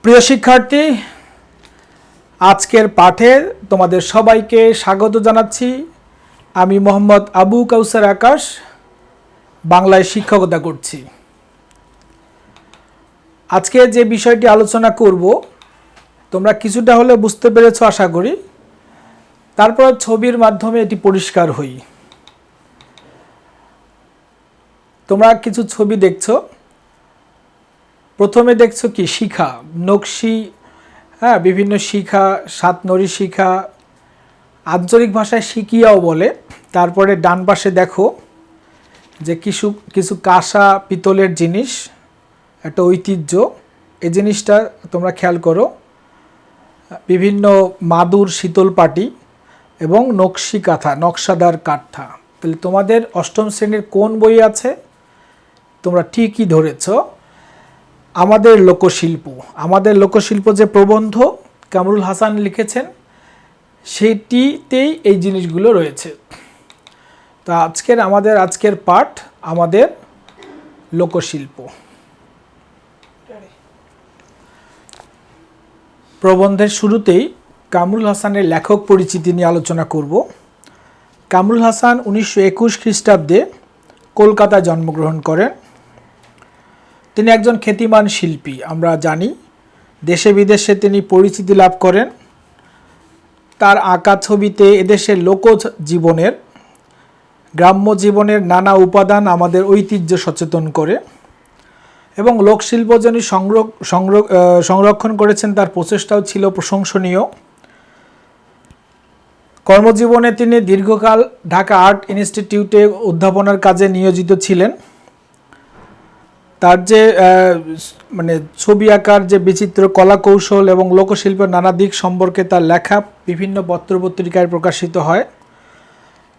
প্রিয় শিক্ষার্থী, আজকের পাঠে তোমাদের সবাইকে স্বাগত জানাচ্ছি। আমি মোহাম্মদ আবু কাউসার আকাশ, বাংলায় শিক্ষকতা করছি। আজকে যে বিষয়টি আলোচনা করব তোমরা কিছুটা হলে বুঝতে পেরেছো আশা করি। তারপর ছবির মাধ্যমে এটি পরিষ্কার হই। তোমরা কিছু ছবি দেখছো। প্রথমে দেখছো কি শিখা, নকশি, বিভিন্ন শিখা, সাতনড়ি শিখা, আঞ্চলিক ভাষায় শিকিয়াও বলে। তারপরে ডান পাশে দেখো যে কিছু কিছু কাঁসা পিতলের জিনিস, একটা ঐতিহ্য। এই জিনিসটা তোমরা খেয়াল করো। বিভিন্ন মাদুর, শীতল পাটি এবং নকশি কাঁথা, নকশাদার কাঁথা। তাহলে তোমাদের অষ্টম শ্রেণীর কোন বই আছে? তোমরা ঠিকই ধরেছ, আমাদের লোকশিল্প। আমাদের লোকশিল্প যে প্রবন্ধ কামরুল হাসান লিখেছেন, সেটিতেই এই জিনিসগুলো রয়েছে। তো আজকের পাঠ আমাদের লোকশিল্প। প্রবন্ধের শুরুতেই কামরুল হাসানের লেখক পরিচিতি নিয়ে আলোচনা করব। কামরুল হাসান 1921 খ্রিস্টাব্দে কলকাতায় জন্মগ্রহণ করেন। তিনি একজন খ্যাতিমান শিল্পী, আমরা জানি। দেশে বিদেশে তিনি পরিচিতি লাভ করেন। তার আঁকা ছবিতে এদেশের লোকজীবনের, গ্রাম্য জীবনের নানা উপাদান আমাদের ঐতিহ্য সচেতন করে এবং লোকশিল্প যিনি সংরক্ষণ করেছেন তার প্রচেষ্টাও ছিল প্রশংসনীয়। কর্মজীবনে তিনি দীর্ঘকাল ঢাকা আর্ট ইনস্টিটিউটে অধ্যাপনার কাজে নিয়োজিত ছিলেন। তার যে ছবি আঁকার যে বিচিত্র কলা কৌশল এবং লোকশিল্পের নানা দিক সম্পর্কে তার লেখা বিভিন্ন পত্রপত্রিকায় প্রকাশিত হয়।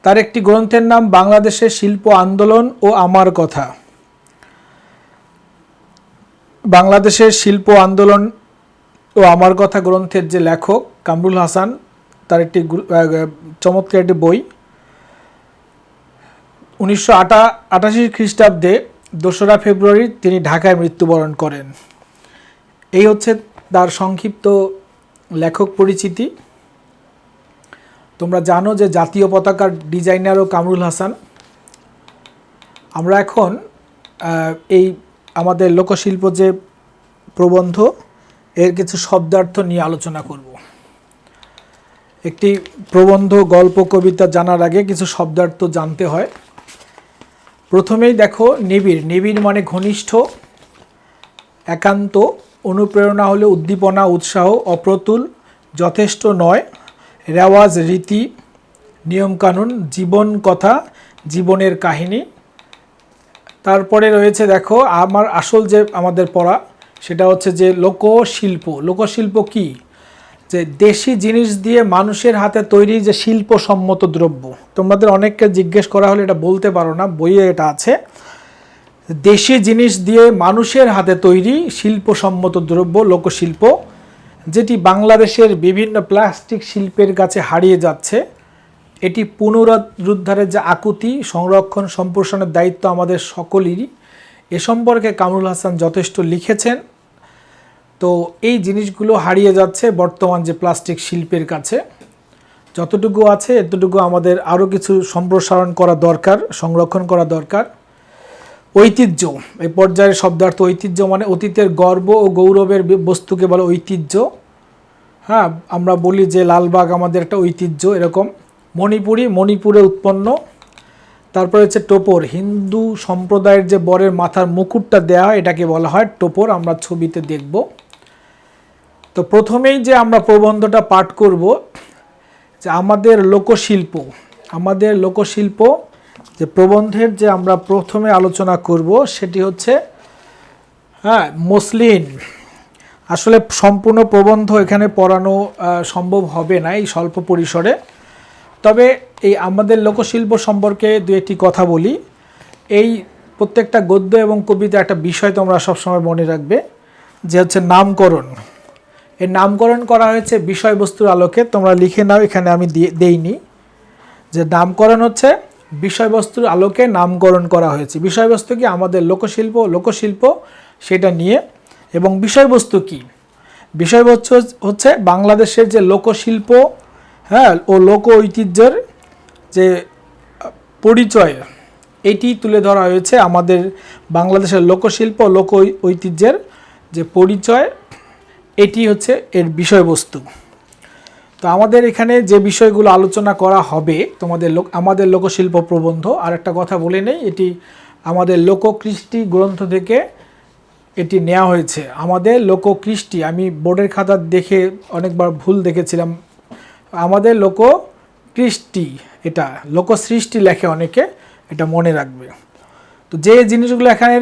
তার একটি গ্রন্থের নাম বাংলাদেশের শিল্প আন্দোলন ও আমার কথা। বাংলাদেশের শিল্প আন্দোলন ও আমার কথা গ্রন্থের যে লেখক কামরুল হাসান, তার একটি চমৎকার একটি বই। 1988 খ্রিস্টাব্দে 2রা ফেব্রুয়ারি তিনি ঢাকায় মৃত্যুবরণ করেন। এই হচ্ছে তার সংক্ষিপ্ত লেখক পরিচিতি। তোমরা জানো যে জাতীয় পতাকার ডিজাইনারও কামরুল হাসান। আমরা এখন এই আমাদের লোকশিল্প যে প্রবন্ধ, এর কিছু শব্দার্থ নিয়ে আলোচনা করব। একটি প্রবন্ধ, গল্প, কবিতা জানার আগে কিছু শব্দার্থ জানতে হয়। প্রথমেই দেখো নিবিড়। নিবিড় মানে ঘনিষ্ঠ, একান্ত, অনুপ্রেরণা হলে উদ্দীপনা, উৎসাহ, অপ্রতুল, যথেষ্ট নয়, রেওয়াজ, রীতি, নিয়মকানুন, জীবন কথা, জীবনের কাহিনী। তারপরে রয়েছে দেখো আমাদের পড়া, সেটা হচ্ছে যে লোকশিল্প। লোকশিল্প কি? যে দেশি জিনিস দিয়ে মানুষের হাতে তৈরি যে শিল্পসম্মত দ্রব্য। তোমাদের অনেককে জিজ্ঞেস করা হলে এটা বলতে পারো না, বইয়ে এটা আছে। দেশি জিনিস দিয়ে মানুষের হাতে তৈরি শিল্পসম্মত দ্রব্য লোকশিল্প, যেটি বাংলাদেশের বিভিন্ন প্লাস্টিক শিল্পের কাছে হারিয়ে যাচ্ছে। এটি পুনরুদ্ধারের যে আকুতি, সংরক্ষণ, সম্প্রসারণের দায়িত্ব আমাদের সকলেরই। এ সম্পর্কে কামরুল হাসান যথেষ্ট লিখেছেন। তো এই জিনিসগুলো হারিয়ে যাচ্ছে বর্তমান যে প্লাস্টিক শিল্পের কাছে। যতটুকু আছে এতটুকু আমাদের আরও কিছু সম্প্রসারণ করা দরকার, সংরক্ষণ করা দরকার। ঐতিহ্য, এই পর্যায়ের শব্দার্থ ঐতিহ্য মানে অতীতের গর্ব ও গৌরবের বস্তুকে বলে ঐতিহ্য। আমরা বলি যে লালবাগ আমাদের একটা ঐতিহ্য, এরকম। মণিপুরে উৎপন্ন। তারপরে হচ্ছে টোপর, হিন্দু সম্প্রদায়ের যে বরের মাথার মুকুটটা দেওয়া হয় এটাকে বলা হয় টোপর, আমরা ছবিতে দেখব। তো প্রথমেই যে আমরা প্রবন্ধটা পাঠ করব যে আমাদের লোকশিল্প যে প্রবন্ধের যে আমরা প্রথমে আলোচনা করব সেটি হচ্ছে মসলিন। আসলে সম্পূর্ণ প্রবন্ধ এখানে পড়ানো সম্ভব হবে না এই স্বল্প পরিসরে। তবে এই আমাদের লোকশিল্প সম্পর্কে দু একটি কথা বলি। এই প্রত্যেকটা গদ্য এবং কবিতা একটা বিষয় তোমরা সবসময় মনে রাখবে, যে হচ্ছে নামকরণ। এর নামকরণ করা হয়েছে বিষয়বস্তুর আলোকে। তোমরা লিখে নাও, এখানে আমি দেইনি। যে নামকরণ হচ্ছে বিষয়বস্তুর আলোকে নামকরণ করা হয়েছে। বিষয়বস্তু কি? আমাদের লোকশিল্প সেটা নিয়ে। এবং বিষয়বস্তু কি? বিষয়বস্তু হচ্ছে বাংলাদেশের যে লোকশিল্প, হ্যাঁ, ও লোক ঐতিহ্যের যে পরিচয়, এটি তুলে ধরা হয়েছে। আমাদের বাংলাদেশের লোকশিল্প লোক ঐতিহ্যের যে পরিচয়, এটি হচ্ছে এর বিষয়বস্তু। তো আমাদের এখানে যে বিষয়গুলো আলোচনা করা হবে আমাদের লোকশিল্প প্রবন্ধ, আর একটা কথা বলে নেই, এটি আমাদের লোককৃষ্টি গ্রন্থ থেকে এটি নেওয়া হয়েছে। আমাদের লোককৃষ্টি, আমি বোর্ডের খাতা দেখে অনেকবার ভুল দেখেছিলাম, আমাদের লোককৃষ্টি, এটা লোকসৃষ্টি লেখে অনেকে, এটা মনে রাখবে। তো যে জিনিসগুলো এখানে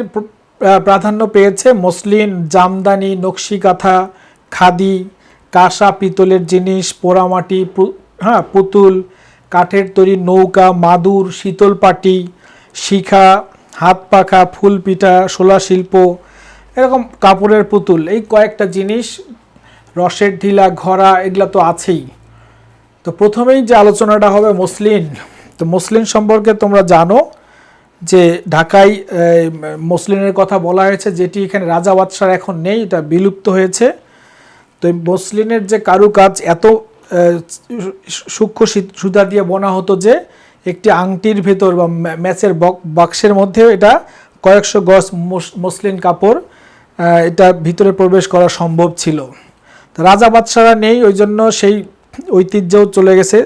প্রাধান্য পেয়েছে, মসলিন, জামদানি, নকশি কাঁথা, খাদি, কাঁসা পিতলের জিনিস, পোড়ামাটি, হ্যাঁ, পুতুল, কাঠের তৈরি নৌকা, মাদুর, শীতল পাটি, শিখা, হাত পাখা, ফুল পিঠা, শোলা শিল্প, এরকম কাপড়ের পুতুল, এই কয়েকটা জিনিস, রসের ঢিলা, ঘড়া, এগুলো তো আছেই। তো প্রথমেই যে আলোচনাটা হবে মসলিন। তো মসলিন সম্পর্কে তোমরা জানো যে ঢাকায় মসলিনের কথা বলা হয়েছে, যেটি এখানে রাজা বাদশার এখন নেই, এটা বিলুপ্ত হয়েছে। তো এই মসলিনের যে কারুকাজ এত সূক্ষ্ম সুতা দিয়ে বোনা হতো যে একটি আংটির ভেতর বা ম্যাচের বাক্সের মধ্যেও এটা কয়েকশো গজ মসলিন কাপড় এটা ভিতরে প্রবেশ করা সম্ভব ছিল। তো রাজা বাদশারা নেই, ওই জন্য সেই ঐতিহ্যও চলে গেছে।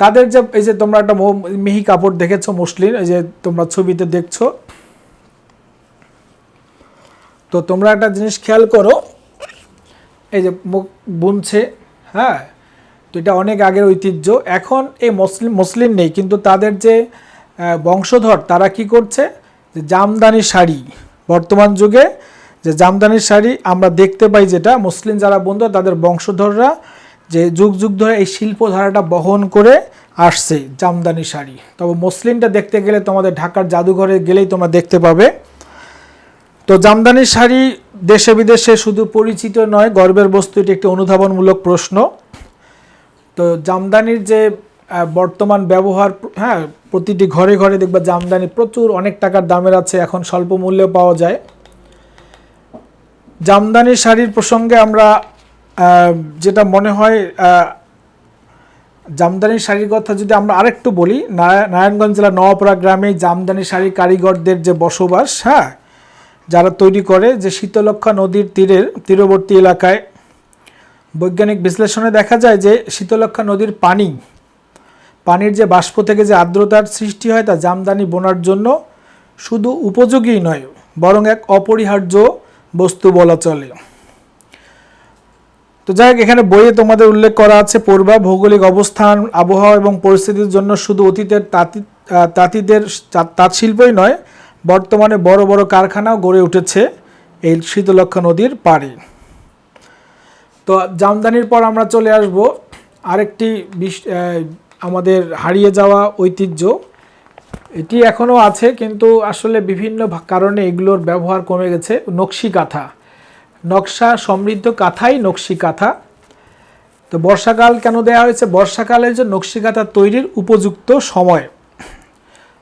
তাদের যে এই যে তোমরা একটা মিহি কাপড় দেখেছো মসলিন, এই যে তোমরা ছবিতে দেখছো, তো তোমরা একটা জিনিস খেয়াল করো, এই যে বুনছে, হ্যাঁ, তো এটা অনেক আগের ঐতিহ্য। এখন এই মসলিন নেই, কিন্তু তাদের যে বংশধর তারা কি করছে, যে জামদানি শাড়ি, বর্তমান যুগে যে জামদানি শাড়ি আমরা দেখতে পাই, যেটা মসলিন যারা বন্ধু তাদের বংশধররা যে যুগ যুগ ধরে এই শিল্পধারাটা বহন করে আসছে, জামদানি শাড়ি। তবে মসলিনটা দেখতে গেলে তোমাদের ঢাকার জাদুঘরে গেলেই তোমরা দেখতে পাবে। তো জামদানি শাড়ি দেশে বিদেশে শুধু পরিচিত নয়, গর্বের বস্তু, এটি একটি অনুধাবনমূলক প্রশ্ন। তো জামদানির যে বর্তমান ব্যবহার, হ্যাঁ, প্রতিটি ঘরে ঘরে দেখবা জামদানি প্রচুর, অনেক টাকার দামের আছে, এখন স্বল্প মূল্যে পাওয়া যায়। জামদানি শাড়ির প্রসঙ্গে আমরা যেটা মনে হয়, জামদানি শাড়ির কথা যদি আমরা আরেকটু বলি, নারায়ণগঞ্জ জেলার নওয়াপাড়া গ্রামে জামদানি শাড়ি কারিগরদের যে বসবাস, হ্যাঁ, যারা তৈরি করে, যে শীতলক্ষ্যা নদীর তীরবর্তী এলাকায় বৈজ্ঞানিক বিশ্লেষণে দেখা যায় যে শীতলক্ষ্যা নদীর পানির যে বাষ্প থেকে যে আর্দ্রতার সৃষ্টি হয়, তা জামদানি বোনার জন্য শুধু উপযোগী নয়, বরং এক অপরিহার্য বস্তু বলা চলে। তো যাই হোক, এখানে বইয়ে তোমাদের উল্লেখ করা আছে, পূর্বা ভৌগোলিক অবস্থান, আবহাওয়া এবং পরিস্থিতির জন্য শুধু অতীতের তাঁতিদের তাঁত শিল্পই নয়, বর্তমানে বড় বড় কারখানাও গড়ে উঠেছে এই শীতলক্ষ্যা নদীর পাড়ে। তো জামদানির পর আমরা চলে আসব আরেকটি আমাদের হারিয়ে যাওয়া ঐতিহ্য। এটি এখনও আছে, কিন্তু আসলে বিভিন্ন কারণে এগুলোর ব্যবহার কমে গেছে। নকশি কাঁথা, নকশা সমৃদ্ধ কাঁথাই নকশি কাঁথা। তো বর্ষাকাল কেন দেওয়া হয়েছে? বর্ষাকালের যে নকশি কাঁথা তৈরির উপযুক্ত সময়।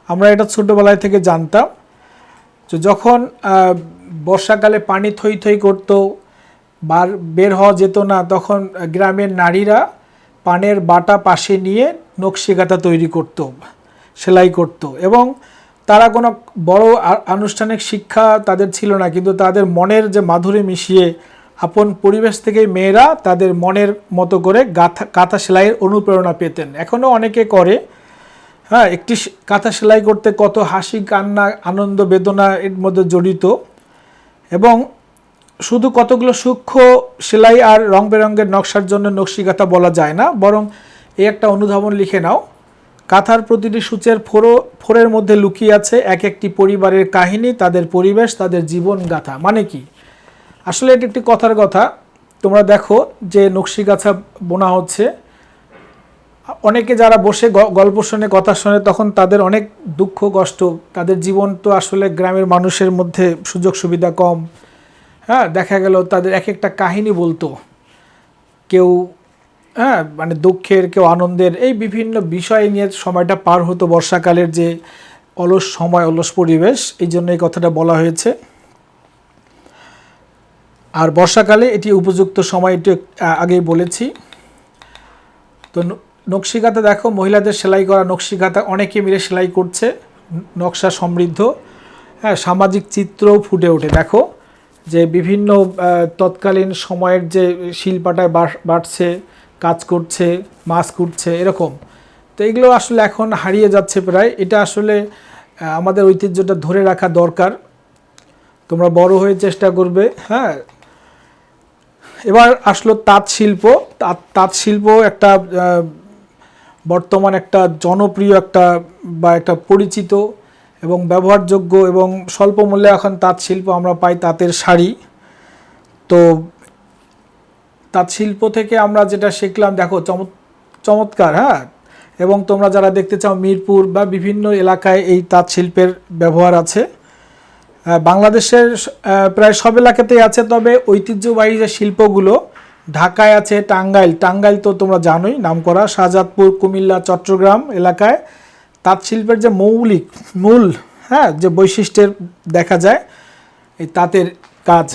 আমরা এটা ছোটোবেলায় থেকে জানতাম যে যখন বর্ষাকালে পানি থই থই করতো, বের হওয়া যেত না, তখন গ্রামের নারীরা পানের বাটা পাশে নিয়ে নকশি কাঁথা তৈরি করত, সেলাই করত, এবং তারা কোনো বড় আনুষ্ঠানিক শিক্ষা তাদের ছিল না, কিন্তু তাদের মনের যে মাধুরী মিশিয়ে আপন পরিবেশ থেকেই মেয়েরা তাদের মনের মতো করে কাঁথা সেলাইয়ের অনুপ্রেরণা পেতেন। এখনও অনেকে করে, হ্যাঁ, একটি কাঁথা সেলাই করতে কত হাসি, কান্না, আনন্দ, বেদনা এর মধ্যে জড়িত। এবং শুধু কতগুলো সূক্ষ্ম সেলাই আর রং বেরঙের নকশার জন্য নকশি কাঁথা বলা যায় না, বরং এই একটা অনুধাবন লিখে নাও, কাঁথার প্রতিটি সূচের ফোরের মধ্যে লুকিয়ে আছে এক একটি পরিবারের কাহিনী, তাদের পরিবেশ, তাদের জীবন গাথা। মানে কি? আসলে এটি একটি কথার কথা। তোমরা দেখো যে নকশি কাঁথা বোনা হচ্ছে, অনেকে যারা বসে গল্প শোনে, কথা শোনে, তখন তাদের অনেক দুঃখ কষ্ট, তাদের জীবন তো আসলে গ্রামের মানুষের মধ্যে সুযোগ সুবিধা কম, হ্যাঁ, দেখা গেল তাদের এক একটা কাহিনী বলতো, কেউ, হ্যাঁ, মানে দুঃখের, কেউ আনন্দের, এই বিভিন্ন বিষয় নিয়ে সময়টা পার হতো। বর্ষাকালের যে অলস সময়, অলস পরিবেশ, এই জন্য এই কথাটা বলা হয়েছে। আর বর্ষাকালে এটি উপযুক্ত সময়, একটু আগেই বলেছি। তো নকশিকাঁথা দেখো, মহিলাদের সেলাই করা নকশিকাঁথা অনেকে মিলে সেলাই করছে, নকশা সমৃদ্ধ। হ্যাঁ, সামাজিক চিত্রও ফুটে ওঠে। দেখো যে বিভিন্ন তৎকালীন সময়ের যে শিল্পটায় বাড়ছে, কাজ করছে, মাছ কুটছে, এরকম। তো এগুলো আসলে এখন হারিয়ে যাচ্ছে প্রায়। এটা আসলে আমাদের ঐতিহ্যটা ধরে রাখা দরকার। তোমরা বড় হয়ে চেষ্টা করবে। হ্যাঁ, এবার আসলো তাঁত শিল্প। তাঁত শিল্প একটা বর্তমান একটা জনপ্রিয় বা একটা পরিচিত এবং ব্যবহারযোগ্য এবং স্বল্প মূল্যে এখন তাঁত শিল্প আমরা পাই, তাঁতের শাড়ি। তো তাঁত শিল্প থেকে আমরা যেটা শিখলাম, দেখো চমৎকার। হ্যাঁ, এবং তোমরা যারা দেখতে চাও মিরপুর বা বিভিন্ন এলাকায় এই তাঁত শিল্পের ব্যবহার আছে। বাংলাদেশের প্রায় সব এলাকাতেই আছে, তবে ঐতিহ্যবাহী যে শিল্পগুলো ঢাকায় আছে, টাঙ্গাইল তো তোমরা জানোই নামকরা, শাহজাদপুর, কুমিল্লা, চট্টগ্রাম এলাকায় তাঁত শিল্পের যে মূল হ্যাঁ যে বৈশিষ্ট্যের দেখা যায় এই তাঁতের কাজ।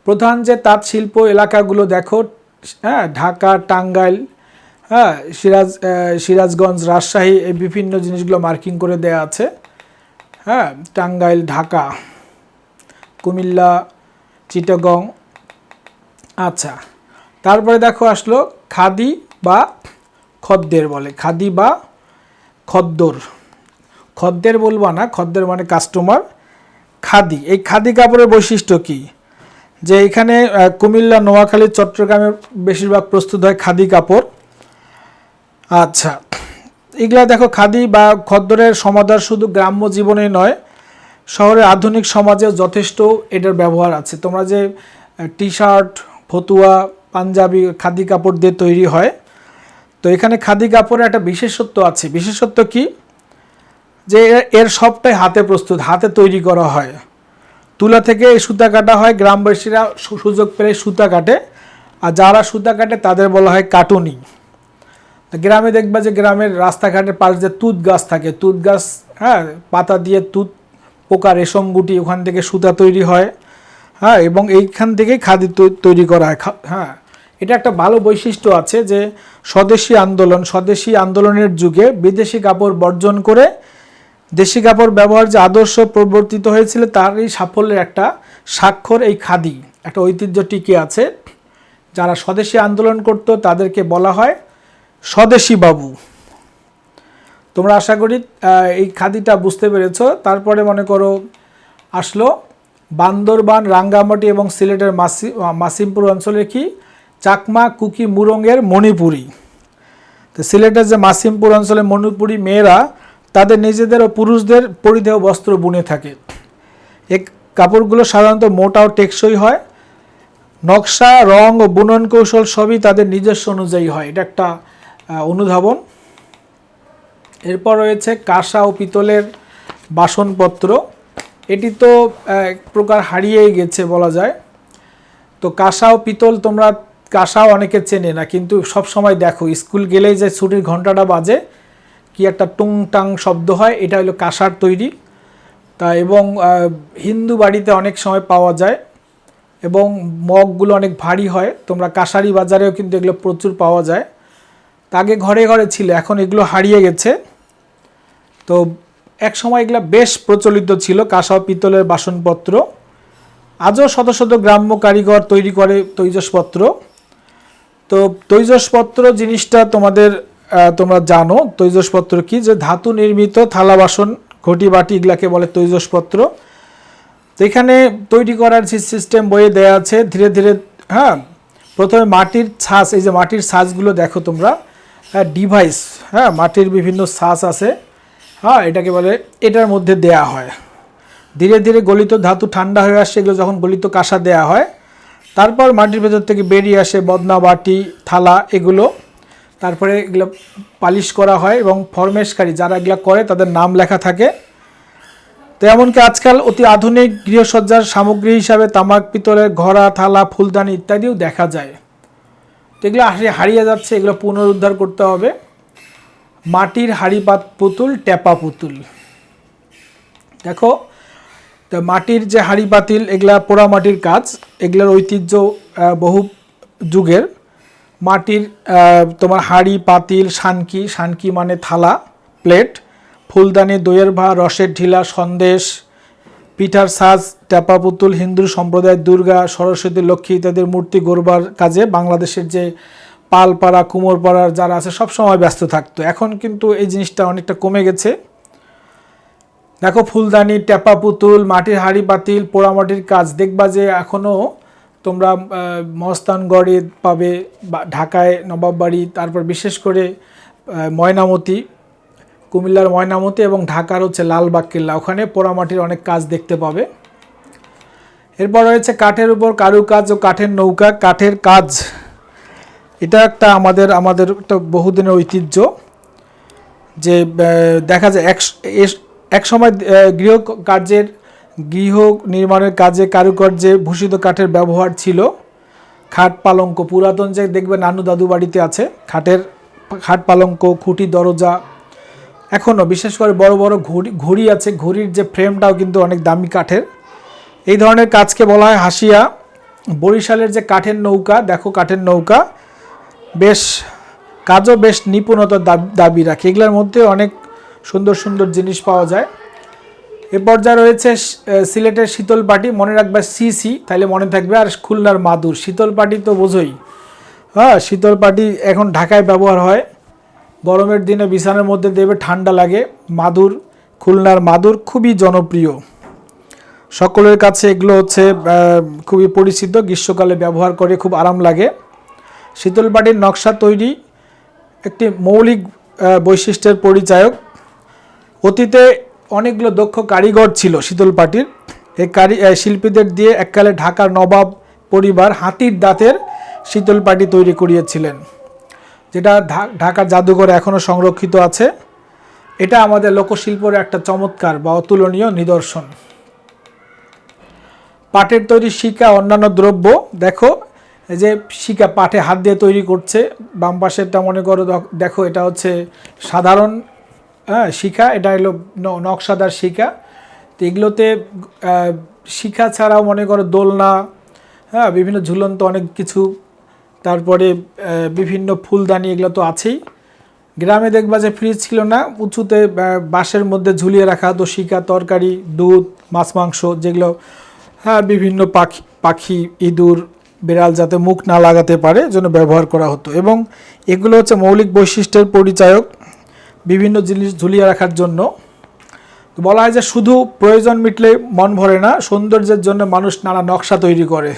প্রধান যে তাঁত শিল্প এলাকাগুলো দেখো, হ্যাঁ, ঢাকা, টাঙ্গাইল, হ্যাঁ, সিরাজগঞ্জ, রাজশাহী, এই বিভিন্ন জিনিসগুলো মার্কিং করে দেয়া আছে। হ্যাঁ, টাঙ্গাইল, ঢাকা, কুমিল্লা, চিটাগং। আচ্ছা, তারপরে দেখো আসলো খাদি বা খদ্দের বলে, খাদি বা খদ্দের বলবা না, খদ্দের মানে কাস্টমার। খাদি, এই খাদি কাপড়ের বৈশিষ্ট্য কি? যে এখানে কুমিল্লা, নোয়াখালী, চট্টগ্রামে বেশিরভাগ প্রস্তুত হয় খাদি কাপড়। আচ্ছা, এগুলা দেখো, খাদি বা খদ্দরের সমাদর শুধু গ্রাম্য জীবনে নয়, শহরের আধুনিক সমাজেও যথেষ্ট এটার ব্যবহার আছে। তোমরা যে টি শার্ট, ফতুয়া, পাঞ্জাবি খাদি কাপড় দিয়ে তৈরি হয়। তো এখানে খাদি কাপড়ের একটা বিশেষত্ব আছে। বিশেষত্ব কি? যে এর সবটাই হাতে প্রস্তুত, হাতে তৈরি করা হয়। তুলা থেকে সুতা কাটা হয়, গ্রামবাসীরা সুযোগ পেলে সুতা কাটে, আর যারা সুতা কাটে তাদের বলা হয় কাটুনি। গ্রামে দেখবা যে গ্রামের রাস্তাঘাটের পাশে যে তুঁত গাছ থাকে, তুঁত গাছ, হ্যাঁ, পাতা দিয়ে তুঁত পোকা রেশম গুটি, ওখান থেকে সুতা তৈরি হয়। হ্যাঁ, এবং এইখান থেকেই খাদি তৈরি করা হয়। হ্যাঁ, এটা একটা ভালো বৈশিষ্ট্য আছে যে স্বদেশি আন্দোলনের যুগে বিদেশি কাপড় বর্জন করে দেশি কাপড় ব্যবহার যে আদর্শ প্রবর্তিত হয়েছিল, তারই সাফল্যের একটা স্বাক্ষর এই খাদি। একটা ঐতিহ্য টিকে আছে। যারা স্বদেশি আন্দোলন করত তাদেরকে বলা হয় স্বদেশি বাবু। তোমরা আশা করি এই খাদিটা বুঝতে পেরেছ। তারপরে মনে করো আসলো বান্দরবান, রাঙ্গামাটি এবং সিলেটের মাসিমপুর অঞ্চলের কি চাকমা, কুকি, মুরংয়ের মণিপুরি। তো সিলেটের যে মাসিমপুর অঞ্চলের মণিপুরি মেয়েরা তাদের নিজেদের ও পুরুষদের পরিধেয় বস্ত্র বুনে থাকে। এই কাপড়গুলো সাধারণত মোটা ও টেকসই হয়। নকশা, রং ও বুনন কৌশল সবই তাদের নিজস্ব অনুযায়ী হয়। এটা একটা অনুধাবন। এরপর রয়েছে কাঁসা ও পিতলের বাসনপত্র। এটি তো এক প্রকার হারিয়েই গেছে বলা যায়। তো কাঁসা ও পিতল, তোমরা কাঁসাও অনেকে চেনে না, কিন্তু সব সময় দেখো স্কুল গেলেই যে ছুটির ঘন্টাটা বাজে, কি একটা টুং টাং শব্দ হয়, এটা হলো কাঁসার তৈরি। তা এবং হিন্দু বাড়িতে অনেক সময় পাওয়া যায়, এবং মগগুলো অনেক ভারী হয়। তোমরা কাঁসারি বাজারেও কিন্তু এগুলো প্রচুর পাওয়া যায়। তা আগে ঘরে ঘরে ছিল, এখন এগুলো হারিয়ে গেছে। তো এক সময় এগুলো বেশ প্রচলিত ছিল, কাঁসা ও পিতলের বাসনপত্র। আজও শত শত গ্রাম্য কারিগর তৈরি করে তৈজসপত্র। তো তৈজসপত্র জিনিসটা তোমরা জানো তৈজসপত্র কি? যে ধাতু নির্মিত থালা বাসন, ঘটি বাটি, এগুলাকে বলে তৈজসপত্র। তো এখানে তৈরি করার যে সিস্টেম বইয়ে দেয়া আছে, ধীরে ধীরে, হ্যাঁ, প্রথমে মাটির ছাঁচ, এই যে মাটির ছাঁচগুলো দেখো তোমরা, হ্যাঁ, ডিভাইস, হ্যাঁ, মাটির বিভিন্ন ছাঁচ আছে, হ্যাঁ, এটাকে বলে, এটার মধ্যে দেয়া হয়। ধীরে ধীরে গলিত ধাতু ঠান্ডা হয়ে আসে, এগুলো যখন গলিত কাঁসা দেয়া হয়, তারপর মাটির ভেতর থেকে বেরিয়ে আসে বদনা, বাটি, থালা, এগুলো। তারপরে এগুলো পালিশ করা হয় এবং ফরমেশকারী যারা এগুলো করে তাদের নাম লেখা থাকে। তো এমনকি আজকাল অতি আধুনিক গৃহসজ্জার সামগ্রী হিসাবে তামাক, পিতলের ঘড়া, থালা, ফুলদানি ইত্যাদিও দেখা যায়। তো এগুলো হারিয়ে যাচ্ছে, এগুলো পুনরুদ্ধার করতে হবে। মাটির হাঁড়ি পুতুল, টেপা পুতুল। দেখো তো মাটির যে হাঁড়ি পাতিল এগুলা পোড়া মাটির কাজ, এগুলার ঐতিহ্য বহু যুগের। মাটির তোমার হাঁড়ি পাতিল, শানকি, শানকি মানে থালা, প্লেট, ফুলদানি, দইয়ের ভাঁড়, রসের ঢিলা, সন্দেশ, পিঠার সাজ, টেপা পুতুল, হিন্দু সম্প্রদায়ের দুর্গা, সরস্বতী, লক্ষ্মী ইত্যাদির মূর্তি গড়বার কাজে বাংলাদেশের যে পালপাড়া কুমোরপাড়ার যারা আছে সবসময় ব্যস্ত থাকতো। এখন কিন্তু এই জিনিসটা অনেকটা কমে গেছে। দেখো ফুলদানি, টেপা পুতুল, মাটির হাঁড়ি পাতিল, পোড়ামাটির কাজ দেখবা যে এখনও তোমরা মহস্তানগড়ে পাবে, ঢাকায় নবাববাড়ি, তারপর বিশেষ করে ময়নামতি, কুমিল্লার ময়নামতি এবং ঢাকার হচ্ছে লালবাগ কেল্লা, ওখানে পোড়ামাটির অনেক কাজ দেখতে পাবে। এরপর রয়েছে কাঠের উপর কারুকাজ ও কাঠের নৌকা। কাঠের কাজ এটা একটা আমাদের একটা বহুদিনের ঐতিহ্য, যে দেখা যায় এক সময় গৃহ নির্মাণের কাজে কারুকার্যে ভূষিত কাঠের ব্যবহার ছিল। খাট পালঙ্ক, পুরাতন যে দেখবে নানু দাদু বাড়িতে আছে খাট পালঙ্ক, খুঁটি, দরজা, এখনও বিশেষ করে বড় বড় ঘড়ি আছে, ঘড়ির যে ফ্রেমটাও কিন্তু অনেক দামি কাঠের। এই ধরনের কাজকে বলা হয় হাসিয়া। বরিশালের যে কাঠের নৌকা, দেখো কাঠের নৌকা কাজও বেশ নিপুণতার দাবি রাখে। এগুলোর মধ্যে অনেক সুন্দর সুন্দর জিনিস পাওয়া যায়। এ পর্যায়ে রয়েছে সিলেটের শীতলপাটি, মনে রাখবে সিসি, তাহলে মনে থাকবে। আর খুলনার মাদুর, শীতলপাটি তো বোঝোই, হ্যাঁ শীতলপাটি এখন ঢাকায় ব্যবহার হয়, গরমের দিনে বিছানার মধ্যে দেবে, ঠান্ডা লাগে। মাদুর, খুলনার মাদুর খুবই জনপ্রিয়, সকলের কাছে এগুলো হচ্ছে খুবই পরিচিত, গ্রীষ্মকালে ব্যবহার করে খুব আরাম লাগে। শীতলপাটির নকশা তৈরি একটি মৌলিক বৈশিষ্ট্যের পরিচায়ক। অতীতে অনেকগুলো দক্ষ কারিগর ছিল শীতলপাটির। এই শিল্পীদের দিয়ে এককালে ঢাকার নবাব পরিবার হাতির দাঁতের শীতলপাটি তৈরি করিয়েছিলেন, যেটা ঢাকার জাদুঘরে এখনও সংরক্ষিত আছে। এটা আমাদের লোকশিল্পের একটা চমৎকার বা অতুলনীয় নিদর্শন। পাটের তৈরি শিকা, অন্যান্য দ্রব্য, দেখো এই যে শিকা পাটে হাত দিয়ে তৈরি করছে, বাম পাশেরটা মনে করো, দেখো এটা হচ্ছে সাধারণ শিখা, এটা হলো নকশাদার শিখা। তো এগুলোতে শিখা ছাড়াও মনে করো দোলনা, হ্যাঁ বিভিন্ন ঝুলন্ত অনেক কিছু, তারপরে বিভিন্ন ফুলদানি, এগুলো তো আছেই। গ্রামে দেখবা যে ফ্রিজ ছিল না, উঁচুতে বাঁশের মধ্যে ঝুলিয়ে রাখা হতো শিকা, তরকারি, দুধ, মাছ মাংস, যেগুলো হ্যাঁ বিভিন্ন পাখি, ইঁদুর, বিড়াল যাতে মুখ না লাগাতে পারে জন্য ব্যবহার করা হতো। এবং এগুলো হচ্ছে মৌলিক বৈশিষ্ট্যের পরিচায়ক, বিভিন্ন জিনিস ঝুলিয়ে রাখার জন্য। বলা হয় যে শুধু প্রয়োজন মিটলে মন ভরে না, সৌন্দর্যের জন্য মানুষ নানা নকশা তৈরি করে।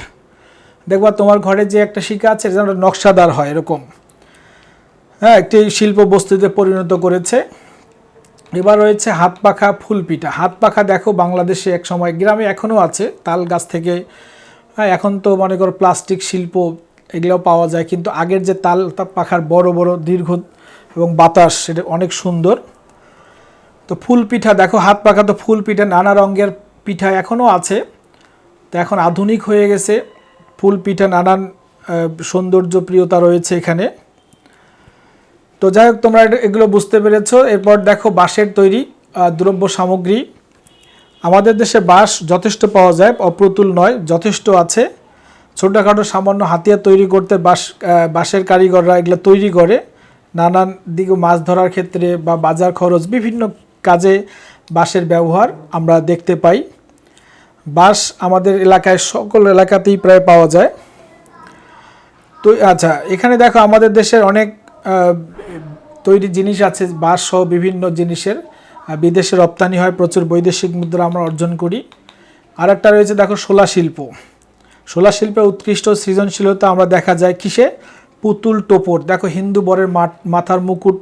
দেখবা তোমার ঘরে যে একটা শিকা আছে যেন নকশাদার হয়, এরকম হ্যাঁ একটি শিল্প বস্তুতে পরিণত করেছে। এবার রয়েছে হাত পাখা ফুল পিঠা। হাত পাখা দেখো বাংলাদেশে এক সময়, গ্রামে এখনও আছে, তাল গাছ থেকে, হ্যাঁ এখন তো মনে করো প্লাস্টিক শিল্প এগুলোও পাওয়া যায়, কিন্তু আগের যে তাল পাখার বড় বড় দীর্ঘ এবং বাতাস, সেটা অনেক সুন্দর। তো ফুল পিঠা দেখো, হাত পাখা তো ফুল পিঠা, নানা রঙের পিঠা এখনও আছে, তো এখন আধুনিক হয়ে গেছে। ফুল পিঠা নানান সৌন্দর্য প্রিয়তা রয়েছে এখানে। তো যাই হোক তোমরা এগুলো বুঝতে পেরেছো। এরপর দেখো বাঁশের তৈরি দ্রব্য সামগ্রী। আমাদের দেশে বাঁশ যথেষ্ট পাওয়া যায়, অপ্রতুল নয়, যথেষ্ট আছে। ছোটোখাটো সামান্য হাতিয়ার তৈরি করতে বাঁশের কারিগররা এগুলো তৈরি করে। নানান দিকে মাছ ধরার ক্ষেত্রে বা বাজার খরচ, বিভিন্ন কাজে বাঁশের ব্যবহার আমরা দেখতে পাই। বাঁশ আমাদের এলাকায় সকল এলাকাতেই প্রায় পাওয়া যায়। তো আচ্ছা, এখানে দেখো আমাদের দেশের অনেক তৈরি জিনিস আছে, বাঁশ সহ বিভিন্ন জিনিসের বিদেশে রপ্তানি হয়, প্রচুর বৈদেশিক মুদ্রা আমরা অর্জন করি। আর একটা রয়েছে দেখো শোলা শিল্প। শোলা শিল্পের উৎকৃষ্ট সৃজনশীলতা আমরা দেখা যায় কিসে? পুতুল, টোপর। দেখো হিন্দু বরের মাথার মুকুট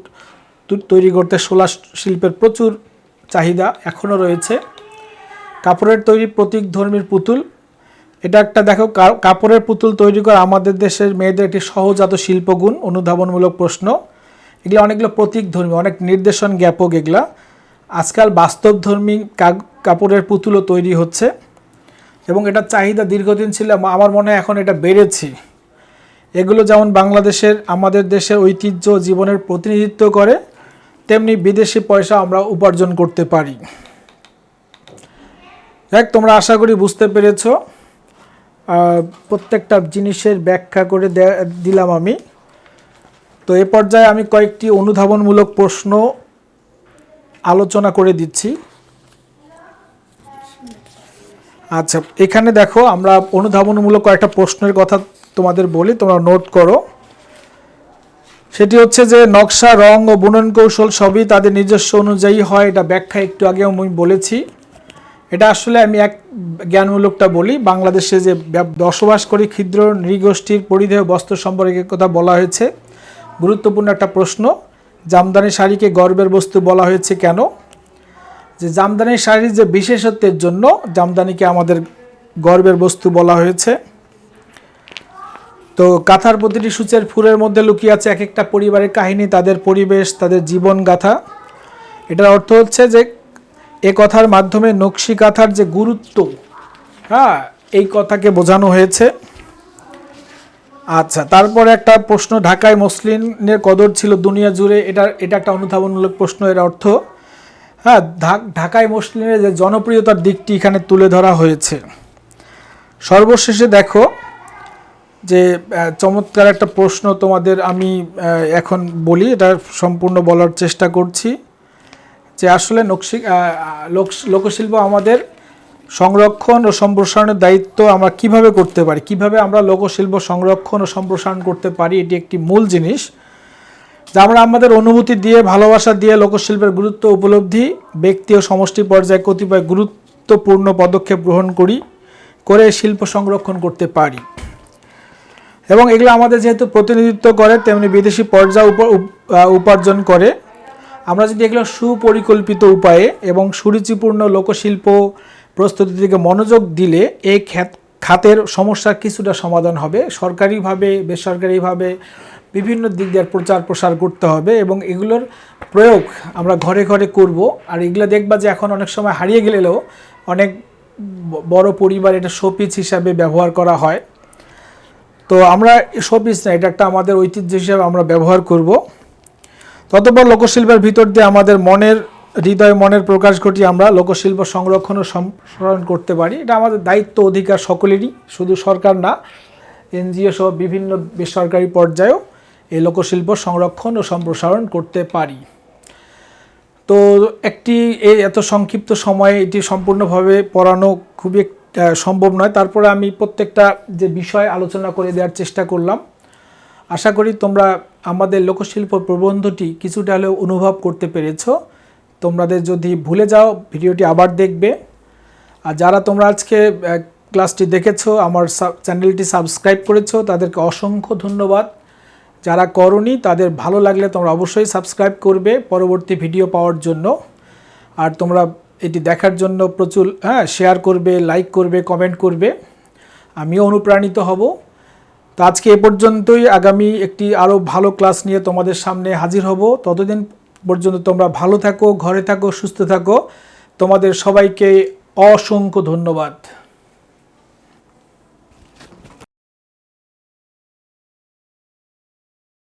তৈরি করতে শোলা শিল্পের প্রচুর চাহিদা এখনও রয়েছে। কাপড়ের তৈরি প্রতীকধর্মীর পুতুল, এটা একটা দেখো কাপড়ের পুতুল তৈরি করা আমাদের দেশের মেয়েদের একটি সহজাত শিল্পগুণ, অনুধাবনমূলক প্রশ্ন। এগুলো অনেকগুলো প্রতীকধর্মী, অনেক নির্দেশন জ্ঞাপক। এগুলা আজকাল বাস্তবধর্মী কাপড়ের পুতুলও তৈরি হচ্ছে এবং এটার চাহিদা দীর্ঘদিন ছিল, আমার মনে হয় এখন এটা বেড়েছে। এগুলো যেমন আমাদের দেশের ঐতিহ্য জীবনের প্রতিনিধিত্ব করে, তেমনি বিদেশি পয়সা আমরা উপার্জন করতে পারি। দেখ, তোমরা আশা করি বুঝতে পেরেছো। প্রত্যেকটা জিনিসের ব্যাখ্যা করে দিলাম আমি। তো এ পর্যায়ে আমি কয়েকটি অনুধাবনমূলক প্রশ্ন আলোচনা করে দিচ্ছি। আচ্ছা, এখানে দেখো, আমরা অনুধাবনমূলক কয়েকটা প্রশ্নের কথা তোমাদের বলি, তোমরা নোট করো। সেটি হচ্ছে যে নকশা, রং ও বুনন কৌশল সবই তাদের নিজস্ব অনুযায়ী হয়। এটা ব্যাখ্যা একটু আগেও আমি বলেছি। এটা আসলে আমি এক জ্ঞানমূলকটা বলি। বাংলাদেশে যে বসবাস করি ক্ষুদ্র নৃগোষ্ঠীর পরিধেয় বস্ত্র সম্পর্কে কথা বলা হয়েছে। গুরুত্বপূর্ণ একটা প্রশ্ন। জামদানি শাড়িকে গর্বের বস্তু বলা হয়েছে কেন? যে জামদানি শাড়ির যে বিশেষত্বের জন্য জামদানিকে আমাদের গর্বের বস্তু বলা হয়েছে। তো কাঁথার প্রতিটি সূচের ফুলের মধ্যে লুকিয়ে আছে এক একটা পরিবারের কাহিনী, তাদের পরিবেশ, তাদের জীবন গাথা। এটার অর্থ হচ্ছে যে এ কথার মাধ্যমে নকশি কাঁথার যে গুরুত্ব, এই কথাকে বোঝানো হয়েছে। আচ্ছা, তারপরে একটা প্রশ্ন, ঢাকায় মসলিনের কদর ছিল দুনিয়া জুড়ে। এটা একটা অনুধাবনমূলক প্রশ্ন। এর অর্থ, ঢাকায় মসলিনের যে জনপ্রিয়তার দিকটি এখানে তুলে ধরা হয়েছে। সর্বশেষে দেখো যে চমৎকার একটা প্রশ্ন তোমাদের আমি এখন বলি, এটা সম্পূর্ণ বলার চেষ্টা করছি। যে আসলে লোকশিল্প আমাদের সংরক্ষণ ও সম্প্রসারণের দায়িত্ব আমরা কিভাবে করতে পারি, কিভাবে আমরা লোকশিল্প সংরক্ষণ ও সম্প্রসারণ করতে পারি, এটি একটি মূল জিনিস। যা আমরা আমাদের অনুভূতি দিয়ে, ভালোবাসা দিয়ে লোকশিল্পের গুরুত্ব উপলব্ধি, ব্যক্তি ও সমষ্টি পর্যায়ে কতিপয় গুরুত্বপূর্ণ পদক্ষেপ গ্রহণ করে শিল্প সংরক্ষণ করতে পারি। এবং এগুলো আমাদের যেহেতু প্রতিনিধিত্ব করে, তেমনি বিদেশি পর্যায়ে উপার্জন করে। আমরা যদি এগুলো সুপরিকল্পিত উপায়ে এবং সুরুচিপূর্ণ লোকশিল্প প্রস্তুতির দিকে মনোযোগ দিলে এই খাতের সমস্যার কিছুটা সমাধান হবে। সরকারিভাবে, বেসরকারিভাবে বিভিন্ন দিক দিয়ে প্রচার প্রসার করতে হবে এবং এগুলোর প্রয়োগ আমরা ঘরে ঘরে করব। আর এগুলো দেখবা যে এখন অনেক সময় হারিয়ে গেলেও অনেক বড় পরিবার এটা শোপিস হিসাবে ব্যবহার করা হয়। তো আমরা শোপিস না, এটা একটা আমাদের ঐতিহ্য হিসাবে আমরা ব্যবহার করব। ততপর লোকশিল্পের ভিতর দিয়ে আমাদের মনের প্রকাশ ঘটিয়ে আমরা লোকশিল্প সংরক্ষণ ও সম্প্রসারণ করতে পারি। এটা আমাদের দায়িত্ব, অধিকার সকলেরই, শুধু সরকার না, এনজিও সহ বিভিন্ন বেসরকারি পর্যায়েও এই লোকশিল্প সংরক্ষণ ও সম্প্রসারণ করতে পারি। তো এত সংক্ষিপ্ত সময়ে এটি সম্পূর্ণভাবে পড়ানো খুবই সম্ভব নয়। তারপরে আমি প্রত্যেকটা যে বিষয় আলোচনা করে দেওয়ার চেষ্টা করলাম। আশা করি তোমরা আমাদের লোকশিল্প প্রবন্ধটি কিছুটা হলেও অনুভব করতে পেরেছো। তোমাদের যদি ভুলে যাও, ভিডিওটি আবার দেখবে। আর যারা তোমরা আজকে ক্লাসটি দেখেছো, আমার চ্যানেলটি সাবস্ক্রাইব করেছো, তাদেরকে অসংখ্য ধন্যবাদ। যারা করনি তাদের ভালো লাগলে তোমরা অবশ্যই সাবস্ক্রাইব করবে পরবর্তী ভিডিও পাওয়ার জন্য। আর তোমরা এটি দেখার জন্য প্রচুর শেয়ার করবে, লাইক করবে, কমেন্ট করবে, আমিও অনুপ্রাণিত হব। তো আজকে এ পর্যন্তই। আগামী একটি আরও ভালো ক্লাস নিয়ে তোমাদের সামনে হাজির হব। ততদিন পর্যন্ত তোমরা ভালো থাকো, ঘরে থাকো, সুস্থ থাকো। তোমাদের সবাইকে অসংখ্য ধন্যবাদ।